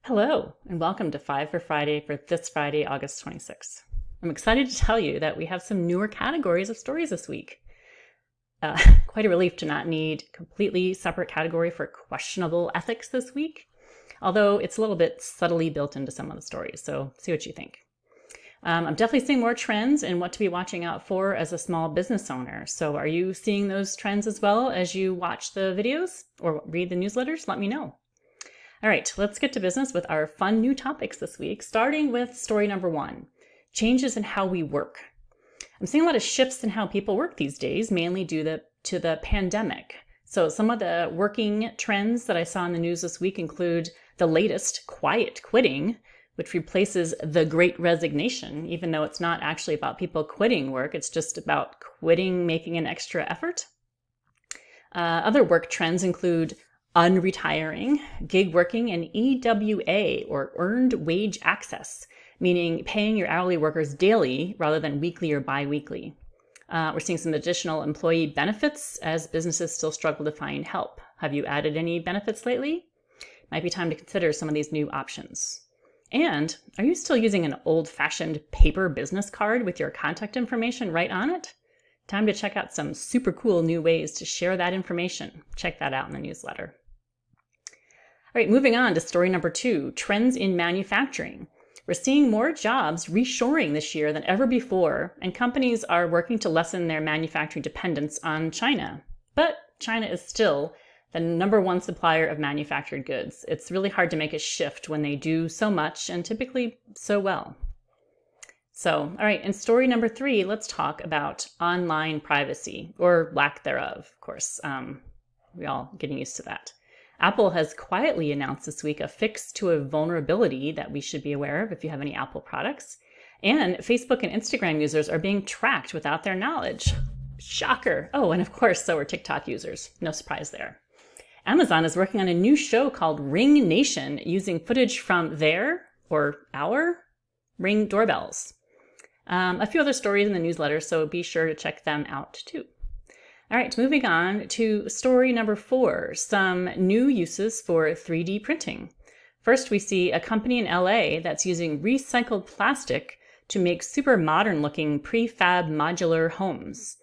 Hello, and welcome to 5 for Friday for this Friday, August 26th. I'm excited to tell you that we have some newer categories of stories this week. Quite a relief to not need a completely separate category for questionable ethics this week, although it's a little bit subtly built into some of the stories, so see what you think. I'm definitely seeing more trends and what to be watching out for as a small business owner. So are you seeing those trends as well as you watch the videos or read the newsletters? Let me know. All right, let's get to business with our fun new topics this week, starting with story number 1, changes in how we work. I'm seeing a lot of shifts in how people work these days, mainly due to the pandemic. So some of the working trends that I saw in the news this week include the latest, quiet quitting, which replaces the Great Resignation, even though it's not actually about people quitting work, it's just about quitting making an extra effort. Other work trends include unretiring, gig working, and EWA, or earned wage access, meaning paying your hourly workers daily rather than weekly or bi-weekly. We're seeing some additional employee benefits as businesses still struggle to find help. Have you added any benefits lately? Might be time to consider some of these new options. And are you still using an old-fashioned paper business card with your contact information right on it? Time to check out some super cool new ways to share that information. Check that out in the newsletter. All right, moving on to story number 2, trends in manufacturing. We're seeing more jobs reshoring this year than ever before, and companies are working to lessen their manufacturing dependence on China. But China is still the #1 supplier of manufactured goods. It's really hard to make a shift when they do so much and typically so well. So, all right, in story number 3, let's talk about online privacy, or lack thereof, of course. We're all getting used to that. Apple has quietly announced this week a fix to a vulnerability that we should be aware of if you have any Apple products. And Facebook and Instagram users are being tracked without their knowledge. Shocker. Oh, and of course, so are TikTok users. No surprise there. Amazon is working on a new show called Ring Nation using footage from their, or our, Ring doorbells. A few other stories in the newsletter, so be sure to check them out too. All right, moving on to story number 4, some new uses for 3D printing. First, we see a company in LA that's using recycled plastic to make super modern looking prefab modular homes.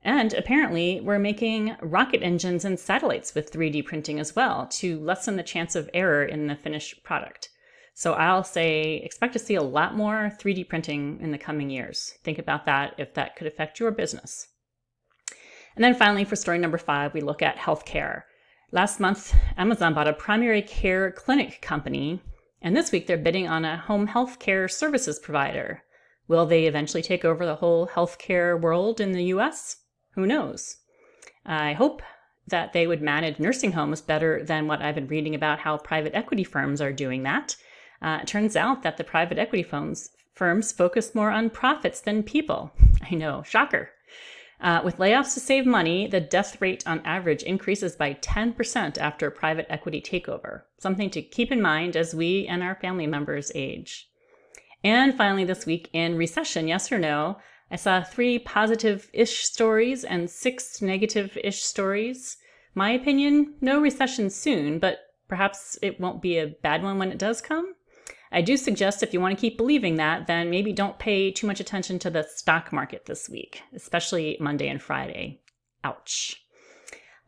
And apparently we're making rocket engines and satellites with 3D printing as well to lessen the chance of error in the finished product. So I'll say expect to see a lot more 3D printing in the coming years. Think about that if that could affect your business. And then finally, for story number 5, we look at healthcare. Last month, Amazon bought a primary care clinic company, and this week they're bidding on a home healthcare services provider. Will they eventually take over the whole healthcare world in the US? Who knows? I hope that they would manage nursing homes better than what I've been reading about how private equity firms are doing that. It turns out that the private equity firms focus more on profits than people. I know, shocker. With layoffs to save money, the death rate on average increases by 10% after private equity takeover. Something to keep in mind as we and our family members age. And finally this week, in recession, yes or no, I saw 3 positive-ish stories and 6 negative-ish stories. My opinion, no recession soon, but perhaps it won't be a bad one when it does come. I do suggest if you want to keep believing that, then maybe don't pay too much attention to the stock market this week, especially Monday and Friday. Ouch.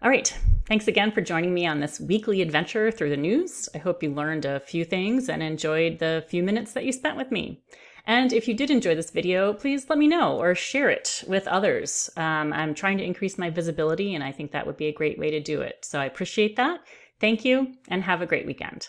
All right. Thanks again for joining me on this weekly adventure through the news. I hope you learned a few things and enjoyed the few minutes that you spent with me. And if you did enjoy this video, please let me know or share it with others. I'm trying to increase my visibility, and I think that would be a great way to do it. So I appreciate that. Thank you, and have a great weekend.